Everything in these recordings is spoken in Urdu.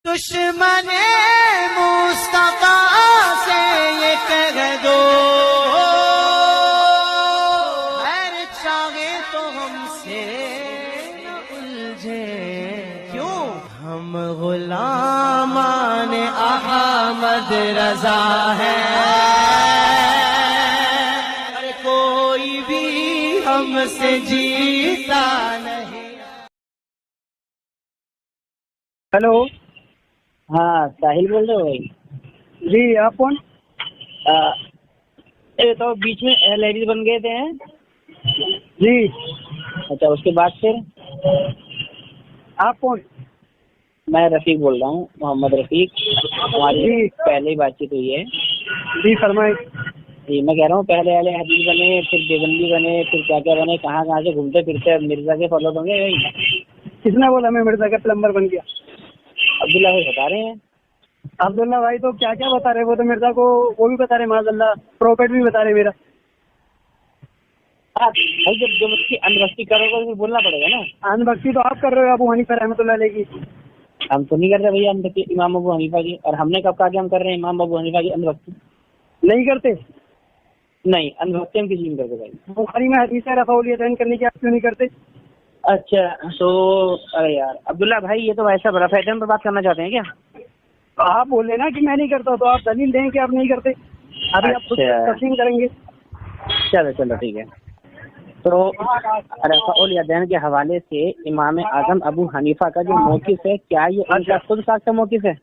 دشمن مصطفیٰ سے یہ کہہ دو خیر چاہے تو ہم سے نہ الجھے، کیوں ہم غلامان احمد رضا ہیں، اور کوئی بھی ہم سے جیتا نہیں۔ ہلو، ہاں ساحل بول رہے ہو بھائی؟ جی آپ کون؟ تو بیچ میں لیڈیز بن گئے تھے ہیں؟ جی اچھا، اس کے بعد پھر آپ کون؟ میں رفیق بول رہا ہوں، محمد رفیق۔ ہماری جی پہلے ہی بات چیت ہوئی ہے۔ جی فرمائیں۔ جی میں کہہ رہا ہوں پہلے اہل حدیث بنے، پھر دیوبندی بنے، پھر کیا کیا بنے، کہاں کہاں سے گھومتے پھرتے مرزا کے فالو بن گئے بھائی؟ کس نے بولا میں مرزا کا پلمبر بن گیا؟ عبداللہ بھائی بتا رہے ہیں۔ عبداللہ بھائی تو کیا کیا بتا رہے، وہ تو مرزا کو وہ بھی بتا رہے، معاذ اللہ پروفیٹ بھی بتا رہے میرا۔ بھائی جب اس کی انوسٹی کرو گے تو بولنا پڑے گا نا۔ ان بخشی تو آپ کر رہے ہو ابو حنیفہ رحمۃ اللہ علیہ کی۔ ہم تو نہیں کر رہے بھیا امام ابو حنیفہ کی، اور ہم نے کب کہا کہ ہم کر رہے ہیں امام ابو حنیفہ کی انوسٹی؟ نہیں کرتے؟ نہیں، انوسٹی ہم کسی نہیں کرتے بھائی۔ بخاری میں حدیث ہے رفع الیدین کرنے کی، آپ کیوں نہیں کرتے؟ اچھا ارے یار عبداللہ بھائی، یہ تو ایسا بڑا فیضان پر بات کرنا چاہتے ہیں کیا؟ آپ بول رہے نا کہ میں نہیں کرتا، تو آپ دلیل دیں کہ آپ نہیں کرتے، ابھی آپ خود تسلیم کریں گے۔ چلو ٹھیک ہے۔ تو رفع الیدین کے حوالے سے امام اعظم ابو حنیفہ کا جو موقف ہے، کیا یہ ان کا خود ساختہ موقف ہے؟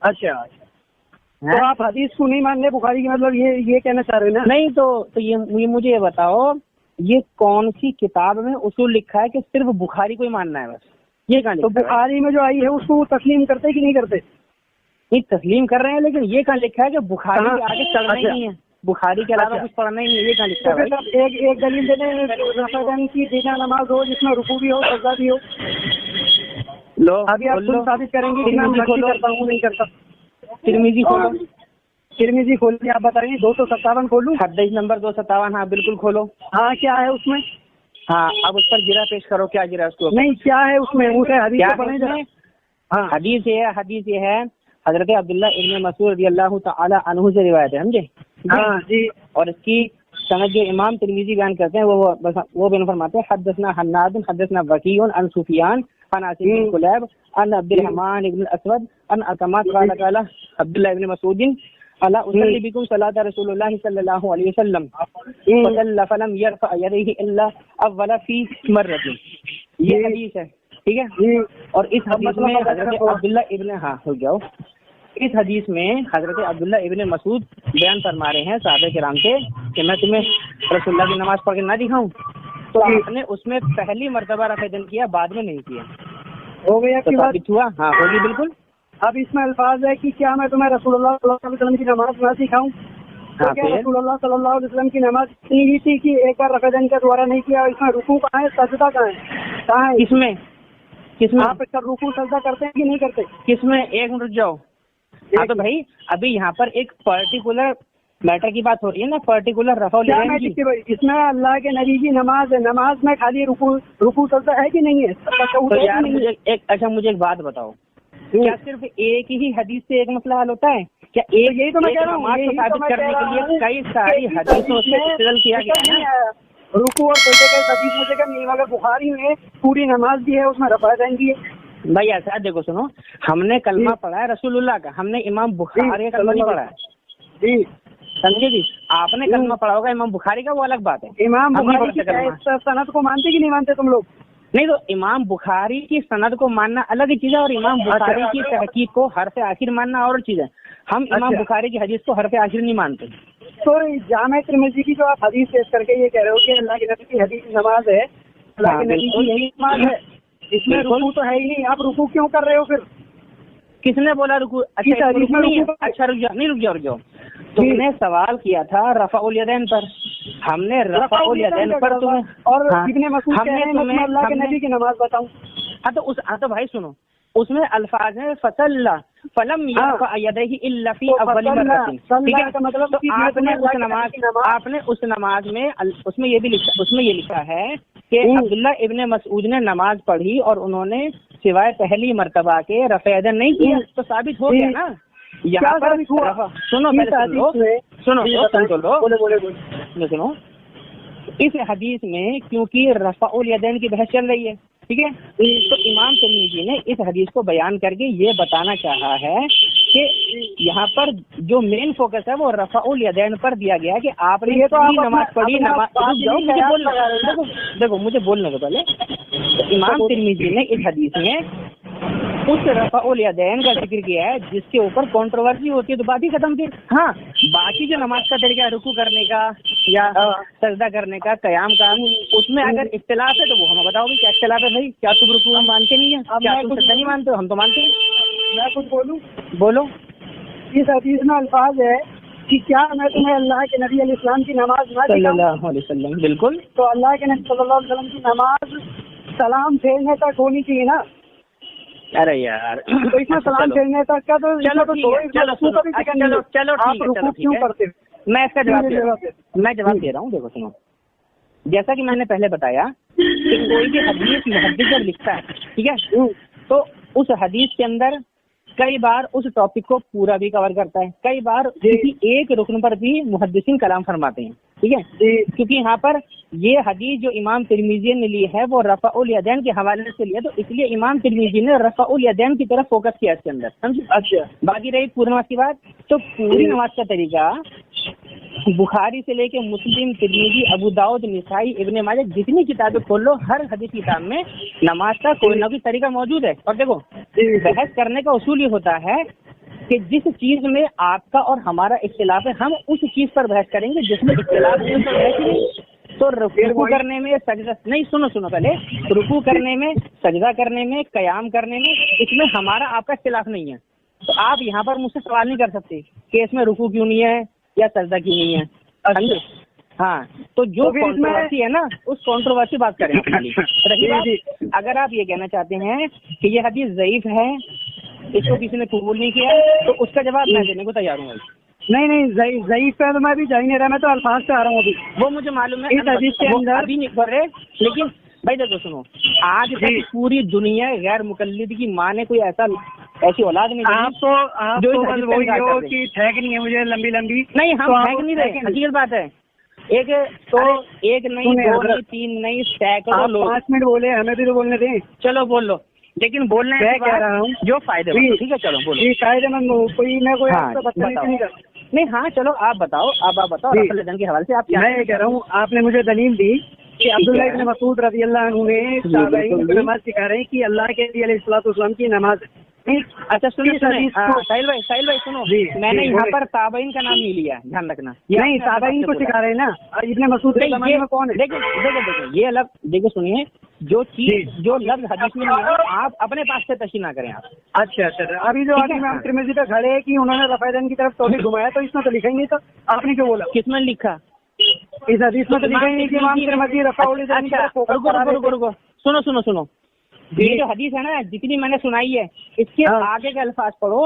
اچھا، تو آپ حدیث کو نہیں مان رہے بخاری کی، مطلب یہ کہنا چاہ رہے ہیں نا؟ نہیں تو یہ مجھے یہ بتاؤ، یہ کون سی کتاب میں اصول لکھا ہے کہ صرف بخاری کو ہی ماننا ہے بس؟ یہ کہاں لکھا ہے؟ تو بخاری میں جو آئی ہے اس کو تسلیم کرتے کہ نہیں کرتے؟ نہیں تسلیم کر رہے ہیں، لیکن یہ کہاں لکھا ہے کہ بخاری کے آگے چڑھنا ہی نہیں ہے، بخاری کے علاوہ کچھ پڑھنا ہی نہیں ہے؟ یہ کہاں لکھا ہے بھائی؟ ایک دلیل دے دیں رفع کی دینا نماز ہو جس میں رکوع بھی ہو سجدہ بھی ہو۔ لو ابھی آپ خود ثابت کریں گے کہ میں نقشی کرتا ہوں نہیں کرتا۔ ترمذی کھولو، ترمذی کھول کے آپ بتائیں 257 کھولوں؟ حدیث نمبر 257، ہاں بالکل کھولو۔ ہاں کیا ہے اس میں؟ ہاں اب اس پر گرا پیش کرو، کیا گرا اس کو؟ نہیں کیا ہے اس میں؟ اسے حدیث کو پڑھیں ذرا۔ ہاں حدیث یہ ہے حضرت عبداللہ ابن مسعود رضی اللہ تعالی عنہ سے روایت ہے، سمجھے؟ ہاں جی۔ اور اس کی سند جو امام ترمذی بیان کرتے ہیں وہ بیان فرماتے ہیں حدثنا حناد حدثنا وکیع عن سفیان عن عاصم بن کلیب عن عبد الرحمن بن الاسود عن علقمہ قال قال عبداللہ ابن مسعود الا اصلی بكم صلاۃ رسول اللہ صلی اللہ علیہ وسلم فصلى فلم يرفع يديه الا اول في مرۃ۔ یہ حدیث ہے، ٹھیک ہے؟ اور اس حدیث میں حضرت عبداللہ ابن اس حدیث میں حضرت عبداللہ ابن مسعود بیان فرما رہے ہیں صحابہ کرام سے کہ میں تمہیں رسول اللہ کی نماز پڑھ کے نہ دکھاؤں؟ تو آپ نے اس میں پہلی مرتبہ رفع یدین کیا، بعد میں نہیں کیا، ہو گیا کی بات؟ ہوا؟ ہاں ہوگی بالکل۔ اب اس میں الفاظ ہے کہ کیا میں تمہیں رسول اللہ صلی اللہ علیہ وسلم کی نماز نہ سکھاؤں؟ ہاں کیا رسول اللہ صلی اللہ علیہ وسلم کی نماز اتنی ہی تھی کہ ایک بار رفع یدین کا دوبارہ نہیں کیا؟ اس میں رکوع کہاں ہے، سجدہ کہاں ہے؟ کس میں آپ رکوع سجدہ کرتے ہیں کہ نہیں کرتے؟ کس میں؟ ایک منٹ رک جاؤ۔ ہاں تو بھائی ابھی یہاں پر ایک پرٹیکولر میٹر کی بات ہو رہی ہے نا، پرٹیکولر رفع الیدین کی۔ اس میں اللہ کے نبی کی نماز ہے، نماز میں خالی رکوع سجدہ ہے کہ نہیں ہے؟ تو یار مجھے ایک بات بتاؤ، کیا صرف ایک ہی حدیث سے ایک مسئلہ حل ہوتا ہے؟ کیا یہی تو میں کہہ رہا ہوں، نماز کو ثابت کرنے کے لیے کئی ساری حدیثوں سے استدلال کیا گیا ہے نا؟ رکوع اور سجدے کا حدیث میں ذکر نہیں، مگر بخاری میں پوری نماز بھی ہے، اس میں رفع یدین بھی ہے۔ بھائی ایسا دیکھو، سنو، ہم نے کلمہ پڑھا ہے رسول اللہ کا، ہم نے امام بخاری کا کلمہ نہیں پڑھا ہے، جی سمجھے جی؟ آپ نے کلمہ پڑھا ہوگا امام بخاری کا، وہ الگ بات ہے۔ امام بخاری کی سند کو مانتے کہ نہیں مانتے تم لوگ؟ نہیں تو امام بخاری کی سند کو ماننا الگ چیز ہے، اور امام بخاری کی تحقیق کو حرف آخر ماننا اور چیز ہے۔ ہم امام بخاری کی حدیث کو حرف آخر نہیں مانتے۔ تو جامع ترمذی کی جو آپ حدیث پیش کر کے یہ کہہ رہے ہو کہ اللہ کے نبی کی حدیث نماز ہے، اللہ کے نبی کی یہی نماز ہے، اس میں رکوع تو ہے ہی نہیں، آپ رکوع کیوں کر رہے ہو پھر؟ کس نے بولا رکوع؟ اچھا رک جاؤ، تم نے سوال کیا تھا رفع الیدین پر، ہم نے رفع الیدین پر تمہیں اور ابن مسعود کہہ رہے ہیں میں اللہ کے نبی کی نماز بتاؤں۔ ہاں تو بھائی سنو، اس میں الفاظ ہیں فصلى فلم يرفع يديه الا في اول مرة، ٹھیک ہے؟ تو آپ نے اس نماز میں اس میں یہ لکھا ہے کہ عبداللہ ابن مسعود نے نماز پڑھی اور انہوں نے سوائے پہلی مرتبہ کے رفع یدین نہیں کیا تو ثابت ہو گیا نا یہاں پر سنو سنو اس حدیث میں کیونکہ رفع الیدین کی بحث چل رہی ہے ٹھیک ہے تو امام ترمذی نے اس حدیث کو بیان کر کے یہ بتانا چاہا ہے کہ یہاں پر جو مین فوکس ہے وہ رفع الیدین پر دیا گیا ہے کہ آپ نے نماز پڑھی دیکھو مجھے بولنے دو پہلے امام ترمذی نے اس حدیث میں اس رفع الیدین کا ذکر کیا ہے جس کے اوپر کنٹروورسی ہوتی ہے تو بات ہی ختم کی ہاں باقی جو نماز کا طریقہ ہے رکوع کرنے کا یا سجدہ کرنے کا قیام کا اس میں اگر اختلاف ہے تو وہ ہمیں بتاؤ بھی کیا اختلاف ہے بھائی کیا تم رکوع ہم مانتے نہیں ہیں کیا تم سجدہ نہیں مانتے ہم تو مانتے ہیں میں کچھ بولوں بولو اس حدیث میں الفاظ ہے کہ کیا میں تمہیں اللہ کے نبی علیہ السلام کی نماز نہ صلی اللہ علیہ وسلم بالکل تو اللہ کے نبی صلی اللہ علیہ وسلم کی نماز سلام پھیرنے تک ہونی چاہیے نا ارے یار تو اس میں سلام پھیرنے تک کا تو کیوں کرتے میں اس کا جواب دے رہا ہوں دیکھو سنو جیسا کہ میں نے پہلے بتایا کہ کوئی بھی حدیث محدث جب لکھتا ہے ٹھیک ہے تو اس حدیث کے اندر کئی بار اس ٹاپک کو پورا بھی کور کرتا ہے کئی بار کسی ایک رکن پر بھی محدثین کلام فرماتے ہیں ٹھیک ہے کیونکہ یہاں پر یہ حدیث جو امام ترمذی نے لی ہے وہ رفع الیدین کے حوالے سے لیا تو اس لیے امام ترمذی نے رفع الیدین کی طرف فوکس کیا اس کے اندر سمجھے اچھا باقی رہی پوری نماز کی بات تو پوری نماز کا طریقہ بخاری سے لے کے مسلم ترمذی ابو داؤد نسائی ابن ماجہ جتنی کتابیں کھول لو ہر حدیث کتاب میں نماز کا کوئی نہ کوئی طریقہ موجود ہے اور دیکھو بحث کرنے کا اصول یہ ہوتا ہے کہ جس چیز میں آپ کا اور ہمارا اختلاف ہے ہم اس چیز پر بحث کریں گے جس میں اختلاف ہے تو رکوع کرنے میں سجدہ نہیں سنو پہلے رکوع کرنے میں سجدہ کرنے میں قیام کرنے میں اس میں ہمارا آپ کا اختلاف نہیں ہے تو آپ یہاں پر مجھ سے سوال نہیں کر سکتے کہ اس میں رکوع کیوں نہیں ہے یا سجدہ کیوں نہیں ہے سمجھے ہاں تو جو کنٹروورسی ہے نا اس کنٹروورسی بات کریں رہی اگر آپ یہ کہنا چاہتے ہیں کہ یہ حدیث ضعیف ہے اس کو کسی نے قبول نہیں کیا تو اس کا جواب میں دینے کو تیار ہوں نہیں ضعیف پہ تو میں بھی جا ہی نہیں رہا میں تو الفاظ سے آ رہا ہوں ابھی وہ مجھے معلوم ہے اس حدیث کے اندر ابھی نہیں پڑھ رہے لیکن بھائی دیکھو سنو آج پوری دنیا غیر مقلد کی ماں نے کوئی ایسی اولاد نہیں آپ تو ٹھیک نہیں ہے مجھے لمبی نہیں ہم ٹھیک نہیں رہے حقیقت بات ہے ایک نہیں دو نہیں تین نہیں سینکڑوں لوگ 5 منٹ بولے ہمیں بھی تو بولنے دیں چلو بول لو لیکن بولنے کہہ رہا ہوں جو فائدے ٹھیک ہے چلو بولو فائدے مند کوئی نہ کوئی نہیں ہاں چلو آپ بتاؤ رفع کے حوالے سے آپ میں یہ کہہ رہا ہوں آپ نے مجھے دلیل دی کہ عبداللہ ابن مسعود رضی اللہ عنہ نے تابعین کو نماز سکھا رہے ہیں کہ اللہ کے نبی علیہ الصلوۃ والسلام کی نماز اچھا سنیے ساحل بھائی سنو میں نے یہاں پر تابعین کا نام نہیں لیا دھیان رکھنا نہیں تابعین کو سکھا رہے ہیں نا ابن مسعود میں کون ہے دیکھو یہ الگ دیکھو سنیے جو چیز جو لفظ حدیث میں نہیں ہے آپ اپنے پاس سے تشریح نہ کریں آپ اچھا ابھی جو امام ترمذی پہ کھڑے ہیں کہ انہوں نے رفع یدین کی طرف توجہ گھمایا تو اس میں تو لکھا ہی نہیں تھا آپ نے کیوں بولا کس میں لکھا اس حدیث میں تو لکھا ہی نہیں کہ امام ترمذی رفع الیدین کی طرف رکو سنو یہ جو حدیث ہے نا جتنی میں نے سنائی ہے اس کے آگے کے الفاظ پڑھو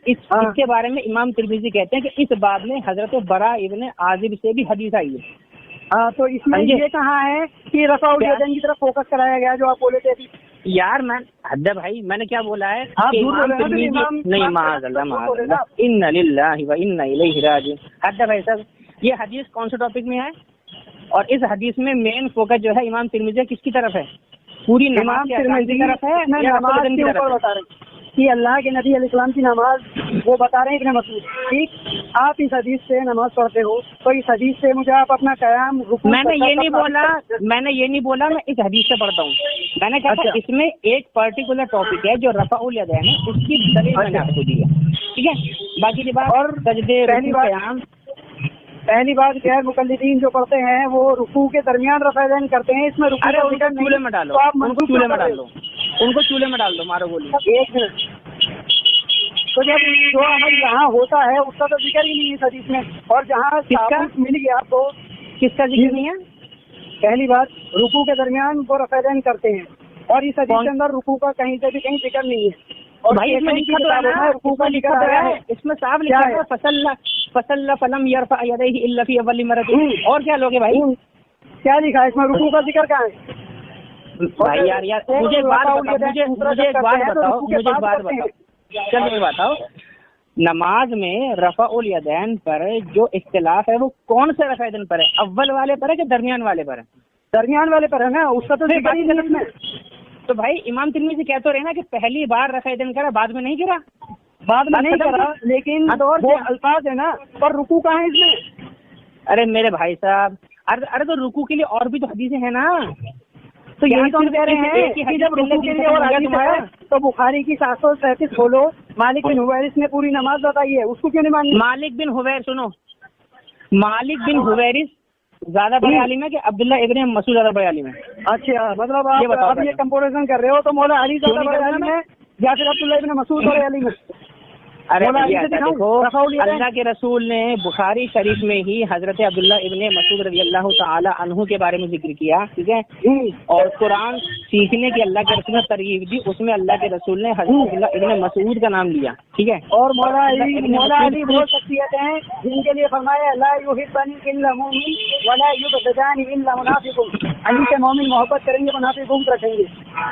اس کے بارے میں امام ترمذی کہتے ہیں کہ اس باب میں حضرت برا ابن عازب سے بھی حدیث آئی ہے تو اس میں یہ کہاں ہے کہ رفع الیدین کی طرف فوکس کرایا گیا جو آپ بولے تھے یار میں حد بھائی میں نے کیا بولا ہے نہیں معاذ اللہ ان للہ و انا الیہ راجعون حد بھائی صاحب یہ حدیث کون سے ٹاپک میں ہے اور اس حدیث میں مین فوکس جو ہے امام ترمذی کس کی طرف ہے پوری امام ترمذی کی طرف ہے نماز کے اوپر بتا رہے ہیں کہ اللہ کے نبی علیہ السلام کی نماز وہ بتا رہے ہیں ابن مسعود ٹھیک آپ اس حدیث سے نماز پڑھتے ہو تو اس حدیث سے مجھے آپ اپنا قیام میں نے یہ نہیں بولا میں اس حدیث سے پڑھتا ہوں میں نے کہا اس میں ایک پرٹیکولر ٹاپک ہے جو رفع الیدین ہے اس کی دلیل میں نے آپ کو دی ہے ٹھیک ہے باقی کی بات اور سجدے قیام پہلی بات غیر مقلدین جو پڑھتے ہیں وہ رکوع کے درمیان رفع یدین کرتے ہیں اس میں رکوع چولہے میں ڈالو ان کو چولہے میں ڈال دو مارو گولی ایک منٹ تو جب جو عمل جہاں ہوتا ہے اس کا تو ذکر ہی نہیں ہے حدیث میں اور جہاں مل گیا آپ کو کس کا ذکر نہیں ہے پہلی بات رکوع کے درمیان وہ رفع یدین کرتے ہیں اور اس حدیث کے اندر رکوع کا کہیں سے بھی کہیں ذکر نہیں ہے اور بھائی اس میں لکھا ہے اس میں صاف لکھا ہے فصل فلم یرفع یدیہ الا فی اول مرۃ اور کیا لوگے بھائی کیا لکھا ہے اس میں رکوع کا ذکر کہاں ہے بھائی یار مجھے ایک بات بتاؤ چلو بتاؤ نماز میں رفع الیدین پر جو اختلاف ہے وہ کون سے رفع الیدین پر ہے؟ اول والے پر ہے کہ درمیان والے پر ہے؟ درمیان والے پر ہے نا، اس کا تو ذکر ہی نہیں میں. تو بھائی امام ترمذی کہہ تو رہے نا کہ پہلی بار رفع الیدین کرا بعد میں نہیں کرا. بعد میں نہیں کرا لیکن وہ الفاظ ہے نا، پر رکوع کہاں ہے اس میں؟ ارے میرے بھائی صاحب ارے تو رکوع کے لیے اور بھی تو حدیثیں ہیں نا. تو یہی تو ہم کہہ رہے ہیں کہ جب رکوع کے لیے اور حدیث ہے تو بخاری کی 737 کھولو، مالک بن حویرث نے پوری نماز بتائی ہے، اس کو کیوں نہیں ماننی؟ مالک بن حویرث زیادہ بڑے عالم ہے کہ عبداللہ ابن مسعود زیادہ بڑے عالم ہے؟ اچھا مطلب آپ یہ کمپیریزن کر رہے ہو تو مولا علی زیادہ بڑے عالم ہے یا پھر عبداللہ ابن مسعود بڑے عالم ہے؟ ارے دیکھو اللہ کے رسول نے بخاری شریف میں ہی حضرت عبداللہ ابن مسعود رضی اللہ تعالی عنہ کے بارے میں ذکر کیا، ٹھیک ہے، اور قرآن سیکھنے کی اللہ کے رسول نے ترغیب دی، اس میں اللہ کے رسول نے حضرت عبداللہ ابن مسعود کا نام لیا، ٹھیک ہے. اور مولا علی وہ شخصیت ہیں جن کے لیے فرمایا لا یحبنی الا مومن ولا یبغضنی الا منافق. علی سے مومن محبت کریں گے، منافق بغض رکھیں گے.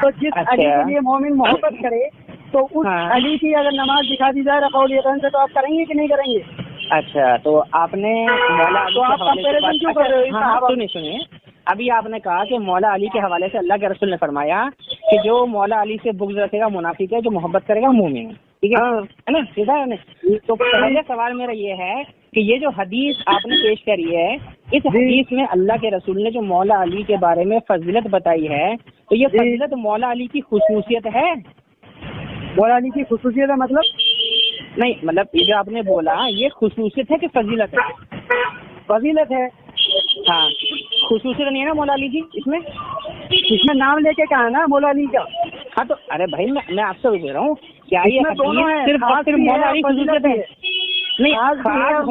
تو جس علی کے لیے مومن محبت کرے تو اس علی کی اگر نماز دکھا دی جائے رفع الیدین سے تو آپ کریں گے کہ نہیں کریں گے؟ اچھا تو آپ نے مولا تو آپ کمپیریزن کیوں کر رہے ہو؟ سنیے ابھی آپ نے کہا کہ مولا علی کے حوالے سے اللہ کے رسول نے فرمایا کہ جو مولا علی سے بغض رکھے گا منافق ہے، جو محبت کرے گا مومن ہے، ٹھیک ہے نا، سیدھا ہے نا. تو پہلے سوال میرا یہ ہے کہ یہ جو حدیث آپ نے پیش کری ہے اس حدیث میں اللہ کے رسول نے جو مولا علی کے بارے میں فضیلت بتائی ہے تو یہ فضیلت مولا علی کی خصوصیت ہے؟ مولا علی کی خصوصیت ہے مطلب نہیں، مطلب یہ جو آپ نے بولا یہ خصوصیت ہے کہ فضیلت ہے؟ فضیلت ہے. ہاں خصوصیت نہیں ہے نا مولا علی کی اس میں نام لے کے کہا نا مولا علی کا. ہاں تو ارے بھائی میں آپ سے پوچھ رہا ہوں کیا یہ دونوں ہیں، صرف مولا علی خصوصیت ہے؟ نہیں خاص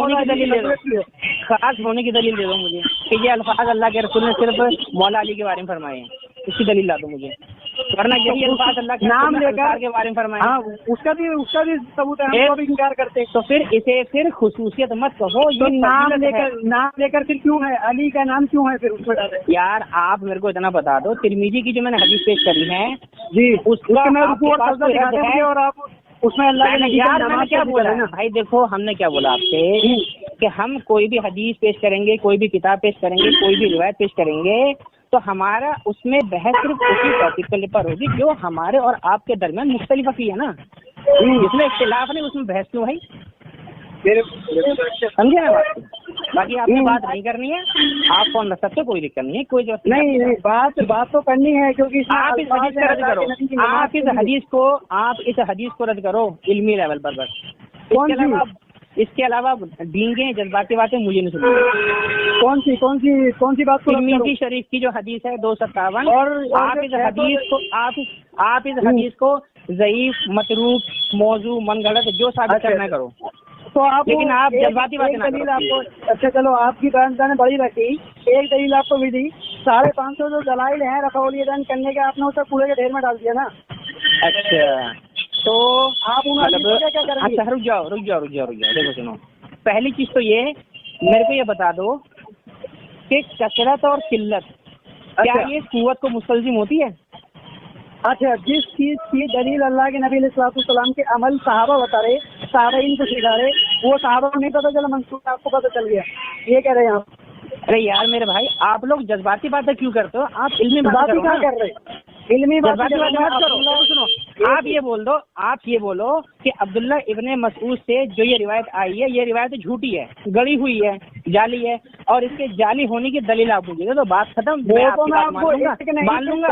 ہونے کی دلیل دے دو مجھے کہ یہ الفاظ اللہ کے رسول نے صرف مولا علی کے بارے میں فرمائے ہیں، اس کی دلیل لا دو مجھے، ورنہ یہی الفاظ اللہ کے نام لے کر کے بارے میں فرمائے. ہاں اس کا بھی ثبوت ہے، ہم کو بھی انکار کرتے. تو پھر اسے پھر خصوصیت مت کہو، یہ نام لے کر پھر کیوں ہے علی کا نام کیوں ہے پھر اس میں؟ یار آپ میرے کو اتنا بتا دو ترمذی کی جو میں نے حدیث پیش کری ہے جی اس کا میں رکوع اور سجدہ دکھاتے ہیں اور آپ اس میں اللہ کے یار میں نے کیا بولا بھائی، دیکھو ہم نے کیا بولا آپ سے کہ ہم کوئی بھی حدیث پیش کریں گے، کوئی بھی کتاب پیش کریں گے، کوئی بھی روایت پیش کریں گے تو ہمارا اس میں بحث صرف اسی ٹاپک پر ہوگی جو ہمارے اور آپ کے درمیان مختلف ہے نا، جس میں اختلاف نہیں اس میں بحث کیوں بھائی، سمجھے نا بات. باقی آپ نے بات نہیں کرنی ہے، آپ فون رکھ سکتے، کوئی دقت نہیں ہے، کوئی نہیں بات تو کرنی ہے کیونکہ آپ اس حدیث کو رد کرو، آپ اس حدیث کو رد کرو علمی لیول پر بس. اس کے علاوہ ڈینگیں جذباتی باتیں مجھے نہیں سنی. کون سی بات کو ترمذی شریف کی جو حدیث ہے 257 اور آپ اس حدیث کو ضعیف، متروک، موضوع، من گھڑت جو ثابت کرنا کرو، تو آپ لیکن آپ جذباتی باتیں نہ کرو. اچھا چلو آپ کی بیان بڑی رکھی، ایک دلیل آپ کو بھی دی، 550 جو دلائل ہیں رفع الیدین کرنے کے آپ نے اسے پورے کے ڈھیر میں ڈال دیا نا. اچھا تو آپ اچھا رک جاؤ دیکھو سنو، پہلی چیز تو یہ میرے کو یہ بتا دو کہ کثرت اور قلت کیا یہ قوت کو مستلزم ہوتی ہے؟ اچھا جس چیز کی دلیل اللہ کے نبی علیہ السلام کے عمل صحابہ بتا رہے، صحابہ ان کو سکھا رہے، وہ صحابہ کو نہیں پتا چلا منصوب آپ کو پتا چل گیا، یہ کہہ رہے ہیں آپ؟ ارے یار میرے بھائی آپ لوگ جذباتی باتیں کیوں کرتے ہو؟ آپ علمی باتیں کر رہے، علمی جذباتی باتیں مت کرو. سنو آپ یہ بولو کہ عبداللہ ابن مسعود سے جو یہ روایت آئی ہے یہ روایت جھوٹی ہے، گڑی ہوئی ہے، جعلی ہے، اور اس کے جعلی ہونے کی دلیل آپ مجھے تو بات ختم. مان لوں گا.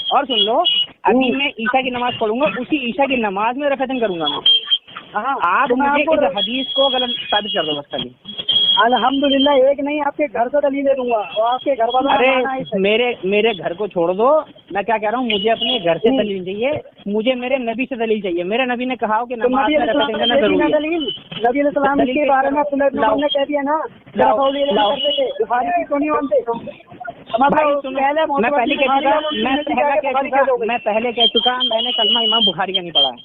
اور سن لو ابھی میں عشاء کی نماز پڑھوں گا، اسی عشاء کی نماز میں رکعتین کروں گا میں. آپ مجھے اس حدیث کو غلط ثابت کر دو بس خالی. الحمدللہ ایک نہیں آپ کے گھر سے دلیل دے دوں گا اور آپ کے گھر والوں. ارے میرے گھر کو چھوڑ دو، میں کیا کہہ رہا ہوں، مجھے اپنے گھر سے دلیل چاہیے، مجھے میرے نبی سے دلیل چاہیے. میرے نبی نے کہا کہ نماز میں رکعتین کرنا ضروری ہے. نبی علیہ السلام کے بارے میں عبداللہ ابن عمر نے کہہ دیا نا بخاری کی تو نہیں مانتے. میں پہلے کہہ چکا میں نے کلمہ امام بخاری کا نہیں پڑھا ہے،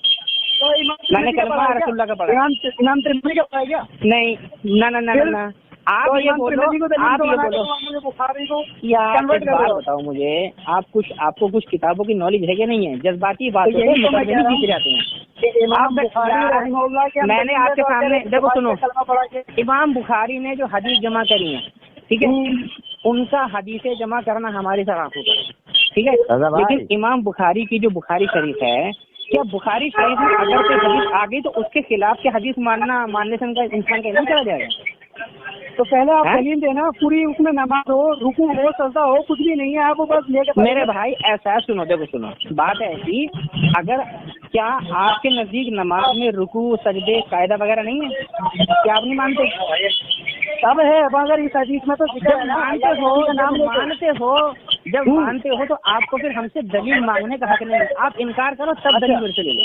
میں نے کلمہ رسول اللہ کا پڑھا. امام ترمذی کا پڑھا کیا؟ نہیں نہ آپ یہ بولو مجھے بخاری کو یار convert ایک کر بات دو۔ بتاؤ مجھے، آپ کو کچھ کتابوں کی نالج ہے کہ نہیں ہے؟ جذباتی بات تو یہی تو میں کہہ رہا ہوں جیتے جاتے ہیں۔ کہ امام آپ بخاری رحمہ اللہ کے میں نے آپ کے سامنے دیکھو سنو، کلمہ پڑھا کے امام بخاری نے جو حدیث جمع کری ہیں، ٹھیک ہے، ان کا حدیثیں جمع کرنا ہماری سراخوں پر ہے، ٹھیک ہے، لیکن امام بخاری کی جو بخاری شریف ہے، کیا بخاری شریف میں اگر کوئی حدیث آ گئی تو اس کے خلاف کے حدیث ماننے سے انسان کا نہیں چلا جائے گا؟ تو پہلے آپ دلیل دینا، پوری اس میں نماز ہو، رکوع ہو، سجدہ ہو، کچھ بھی نہیں ہے، آپ وہ بس لے کے میرے بھائی ایسا ہے، سنو دیکھو سنو، بات ایسی، اگر کیا آپ کے نزدیک نماز میں رکوع سجدے قاعدہ وغیرہ نہیں ہے؟ کیا آپ نہیں مانتے؟ سب ہے، مگر اس حدیث میں تو ذکر جب ہے نا، مانتے ہو تو آپ کو پھر ہم سے دلیل مانگنے کا حق نہیں ہے۔ آپ انکار کرو تب دلیل میرے سے لے لو۔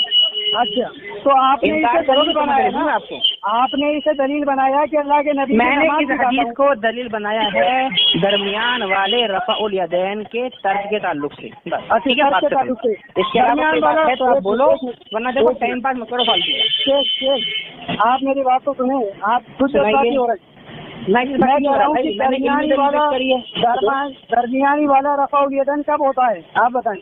اچھا تو آپ نے انکار اسے کرو دلیل تو میں بنایا دے دوں نا، گا آپ کو۔ آپ نے اسے دلیل بنایا کہ اللہ کے نبی میں نے نماز اس سکھاتا حدیث ہوں۔ کو دلیل بنایا ہے درمیان والے رفع الیدین کے طرز کے تعلق سے، بس ٹھیک ہے، بات ختم۔ اس کے علاوہ کوئی بات ہے تو آپ بولو، ورنہ دیکھو ٹائم پاس مت کرو فالتو کا۔ شیخ آپ میری بات تو سنیں، آپ خود سنائیے۔ ہو رہے میں کہہ رہا ہوں کہ درمیانی والا رفع الیدین کب ہوتا ہے آپ بتائیں؟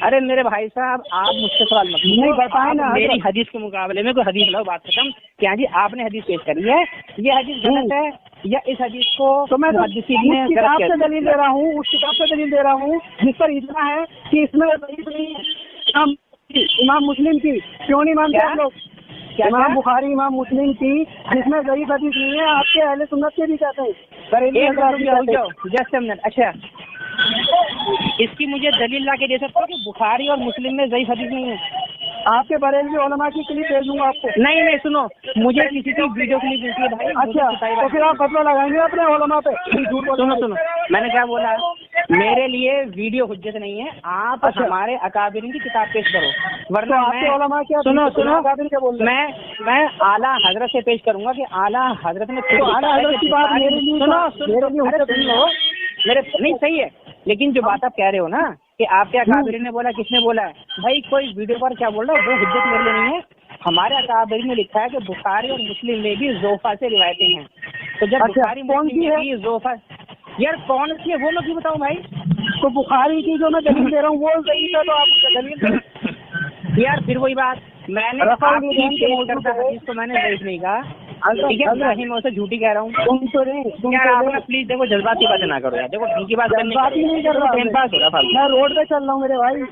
ارے میرے بھائی صاحب، آپ مجھ سے سوال مت نہیں بتائیں نا، میری حدیث کے مقابلے میں کوئی حدیث لاؤ، بات ختم۔ کیا جی آپ نے حدیث پیش کری ہے، یہ حدیث غلط ہے یا اس حدیث کو تو میں محدثین نے اس غلط کتاب کیا؟ سے دلیل دے رہا ہوں، اس کتاب سے دلیل دے رہا ہوں جس پر اتنا ہے کہ اس میں ضعیف نہیں ہے، امام مسلم کی، کیوں نہیں مانتے آپ لوگ؟ امام بخاری امام مسلم کی جس میں ضعیف حدیث نہیں ہے، آپ کے اہل سنت کے بھی کہتے ہیں، بریلوی حضرات بھی کہتے ہیں۔ جسٹ منٹ، اچھا اس کی مجھے دلیل لا کے دے سکتے ہو کہ بخاری اور مسلم میں ضعیف حدیث نہیں ہے؟ آپ کے بریلوی علماء کی کلپ بھیج دوں گا آپ کو۔ نہیں سنو، مجھے کسی کی ویڈیو کلپ ملتی ہے بھائی۔ اچھا تو پھر آپ فتویٰ لگائیں گے اپنے علماء پہ؟ سنو میں نے کیا بولا، میرے لیے ویڈیو حجت نہیں ہے، آپ ہمارے اکابرین کی کتاب پیش کرو، ورنہ میں اعلیٰ حضرت سے پیش کروں گا کہ اعلیٰ حضرت نے اعلیٰ حضرت کی بات میرے نہیں صحیح ہے، لیکن جو بات آپ کہہ رہے ہو نا کہ آپ کے اکابرین نے بولا، کس نے بولا ہے بھائی؟ کوئی ویڈیو پر کیا بول رہا ہے وہ حجت میرے لیے نہیں ہے۔ ہمارے اکابرین نے لکھا ہے کہ بخاری اور مسلم میں بھی ضعفاء سے روایتیں ہیں، تو جب بخاری مسلم میں بھی ضعفاء، یار کون سی ہے وہ میں کیوں بتاؤں بھائی؟ تو بخاری کی جو میں دلیل دے رہا ہوں وہ ضعیف ہے، تو آپ دلیل یار پھر وہی بات، میں نے حدیث کو میں نے ضعیف نہیں کہا، ٹھیک ہے، میں اسے جھوٹی کہہ رہا ہوں۔ یار آپ پلیز دیکھو جذباتی باتیں نہ کرو یار، دیکھو ان کی بات کرنے نہیں کر رہا، ٹائم پاس ہو رہا ہے۔ میں روڈ پہ چل رہا ہوں میرے بھائی،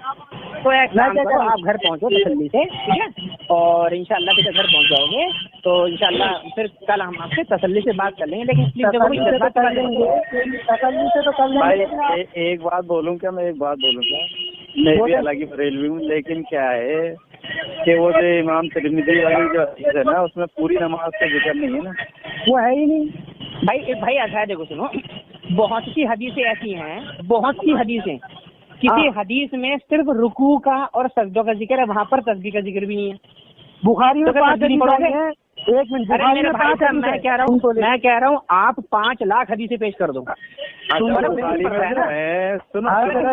تو ایک کام کرو، آپ گھر پہنچو تسلی سے، ٹھیک ہے، اور انشاءاللہ پھر گھر پہنچ جاؤ گے تو انشاءاللہ پھر کل ہم آپ سے تسلی سے بات کر لیں گے، لیکن پلیز دیکھو تسلی سے تو کر لیں بھائی گے۔ ایک بات بولوں کیا، میں ایک بات بولوں کیا، میں بھی حالانکہ بریلوی ہوں، لیکن کیا ہے کہ وہ جو امام ترمذی والی جو حدیث ہے نا، اس میں پوری نماز کا ذکر نہیں ہے نا، وہ ہے ہی نہیں بھائی ایسا ہے، دیکھو سنو، بہت سی حدیثیں ایسی ہیں، بہت سی حدیثیں، کسی حدیث میں صرف رکوع کا اور سجدوں کا ذکر ہے، وہاں پر تسبیح کا ذکر بھی نہیں ہے۔ بخاری میں 5 حدیث پڑھو گے، ایک منٹ، بخاری میں 5 حدیث میں کہہ رہا ہوں آپ 5 لاکھ حدیثیں پیش کر دو۔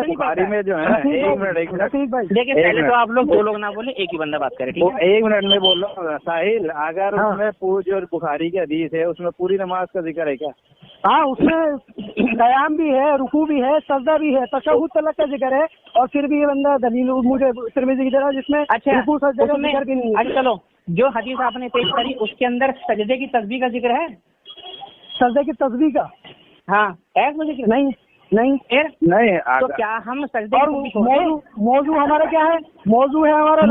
بخاری میں جو ہے ایک منٹ دیکھیں، پہلے تو آپ لوگ 2 لوگ نہ بولیں، ایک ہی بندہ بات کرے، ٹھیک ہے؟ ایک منٹ میں بول رہا ہوں ساحل، اگر اس میں جو بخاری کی حدیث ہے اس میں پوری نماز کا ذکر ہے کیا؟ ہاں، اس میں قیام بھی ہے، رکوع بھی ہے، سجدہ بھی ہے، تشہد تلک کا ذکر ہے، اور پھر بھی یہ بندہ دلیل مجھے ترمذی کی طرح جس میں رکوع سجدہ کا ذکر بھی نہیں ہے۔ اچھا چلو، جو حدیث آپ نے پیش کری اس کے اندر سجدے کی تسبیح کا ذکر ہے؟ سجدے کی تسبیح کا؟ ہاں، ایک مجھے نہیں نہیں، تو کیا ہم سجدے اور موضوع ہمارا کیا ہے؟ موضوع ہے ہمارا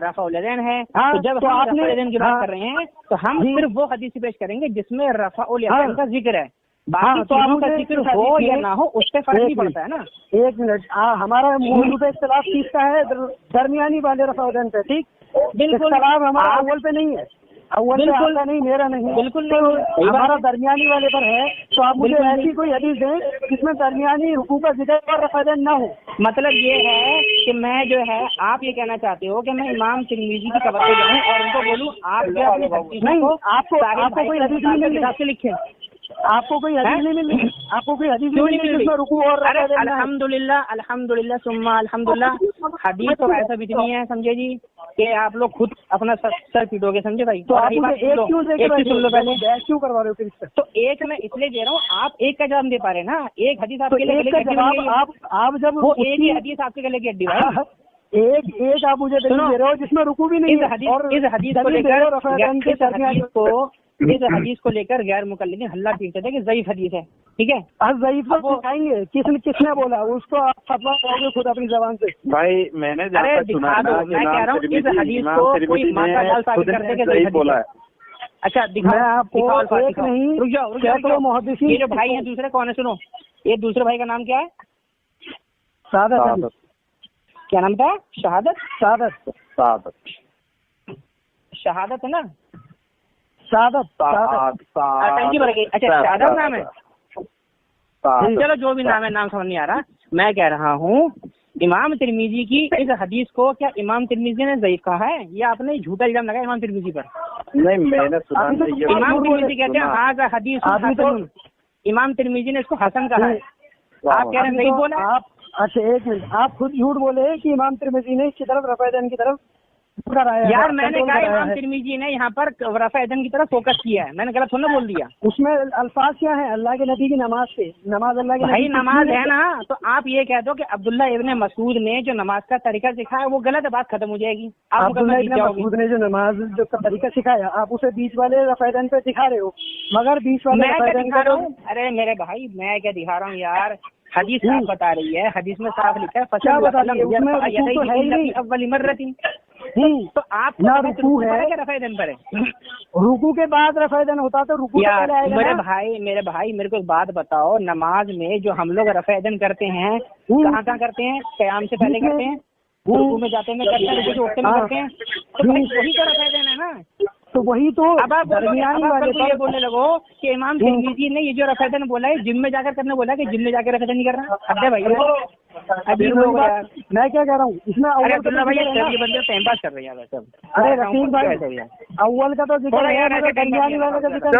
رفع الیدین ہے، تو جب ہم رفع الیدین کی بات کر رہے ہیں تو ہم صرف وہ حدیث پیش کریں گے جس میں رفع الیدین کا ذکر ہے، باقی چیزوں کا ذکر ہو یا نہ ہو اس پہ فرق نہیں پڑتا ہے نا۔ ایک منٹ، ہمارا موضوع پہ اختلاف کس کا ہے؟ درمیانی والے رفع الیدین پہ، ٹھیک؟ بالکل، اختلاف ہمارا اول پہ نہیں ہے، اول پہ آپ کا نہیں، میرا نہیں، بالکل ہمارا درمیانی والے پر ہے، تو آپ مجھے ایسی کوئی حدیث دیں جس میں درمیانی رکوع کا ذکر اور رفع الیدین نہ ہو۔ مطلب یہ ہے کہ میں جو ہے، آپ یہ کہنا چاہتے ہو کہ میں امام ترمذی کی توجہ جاؤں اور ان کو بولوں آپ نہیں، آپ کو کوئی حدیث نہیں مل رہی، لکھیں، آپ کو کوئی حدیث نہیں مل رہی، آپ کو کوئی حدیث نہیں مل رہی جس میں رکوع اور رفع الیدین نہ ہو۔ الحمدللہ ثم الحمدللہ، حدیث تو ایسا بھی نہیں ہے، سمجھے جی، کہ آپ لوگ خود اپنا سر پیٹوگے, سمجھے بھائی. تو آپ مجھے ایک کیوں دے کے ایک سن لو پہلے, بحث کیوں کروا رہے ہو پھر اس سے؟ تو ایک میں اس لیے دے رہا ہوں, آپ ایک کا جواب دے پا رہے ہیں نا, ایک حدیث آپ کے لیے ایک کا جواب آپ جب وہ ایک ہی حدیث آپ کے گلے کی ہڈی بھائی, ایک آپ مجھے دے رہے ہو جس میں رکوع بھی نہیں ہے, اور اس حدیث کو لے کر غیر مقلدین ہلہ پیٹتے تھے کہ ضعیف حدیث ہے, ٹھیک ہے. ضعیف کو دکھائیں گے, کس نے بولا اس کو آپ فتویٰ دو گے خود اپنی زبان سے. بھائی میں نے جہاں تک سنا ہے نا, میں کہہ رہا ہوں اس حدیث کو کوئی ماتا ڈال ثابت کرتے کہ ضعیف بولا ہے. اچھا میں آپ کو ایک نہیں سینکڑوں محدثین, یہ جو بھائی ہیں دوسرے کون ہے, سنو, یہ دوسرے بھائی کا نام کیا ہے؟ شہادت. کیا نام تھا؟ شہادت. شہادت ہے نا, شہادت. اچھا شہادت نام ہے. چلو جو بھی نام ہے, نام سمجھ نہیں آ رہا. میں کہہ رہا ہوں امام ترمذی کی اس حدیث کو کیا امام ترمذی نے ضعیف کہا ہے یا آپ نے جھوٹا الزام لگایا امام ترمذی پر؟ نہیں میں نے سنا, امام ترمذی کہتے ہیں ہاں کا حدیث حسن, امام ترمذی نے اس کو حسن کہا ہے, آپ کہہ رہے ہیں ضعیف بولا. آپ اچھا ایک منٹ, آپ خود جھوٹ بولے کہ امام ترمذی نے اس کی طرف رفع یدین کی طرف کرایا. یار میں نے کہا امام ترمذی نے یہاں پر رفع یدین کی طرف فوکس کیا ہے, میں نے غلط تھوڑا بول دیا. اس میں الفاظ کیا ہیں؟ اللہ کے نبی کی نماز سے, نماز اللہ کے بھائی نماز ہے نا, تو آپ یہ کہہ دو کہ عبداللہ ابن مسعود نے جو نماز کا طریقہ سکھایا وہ غلط ہے, بات ختم ہو جائے گی. عبداللہ ابن مسعود نے جو نماز کا طریقہ سکھایا آپ اسے بیچ والے رفع یدین پہ دکھا رہے ہو, مگر بیچ والے میں کیا دکھا رہا ہوں؟ ارے میرے بھائی میں کیا دکھا رہا ہوں یار, حدیث صاف بتا رہی ہے, حدیث میں صاف لکھا ہے کیا بتا رہی ہے؟ اول مرت, تو آپ نہ رکوع ہے, رفع یدین پر ہے. رکوع کے بعد رفع یدین ہوتا تو رکوع یار میرے بھائی میرے کو ایک بات بتاؤ, نماز میں جو ہم لوگ رفع یدین کرتے ہیں کہاں کہاں کرتے ہیں؟ قیام سے پہلے کرتے ہیں, رکوع میں جاتے میں کرتے ہیں, رکوع سے اٹھتے میں کرتے ہیں, تو وہی تو رفع یدین ہے نا. تو وہی تو اب آپ یہ بولنے لگو کہ امام ترمذی نے یہ جو رفع یدین بولا ہے جم میں جا کر کرنے بولا ہے کہ جم میں جا کر رفع یدین نہیں کرنا. اب بھائی میں کیا کہہ رہا ہوں اس میں بندے ٹائم پاس کر رہے ہیں. ارے رفیق بھائی اول کا تو ذکر ہے, درمیانی والے کا ذکر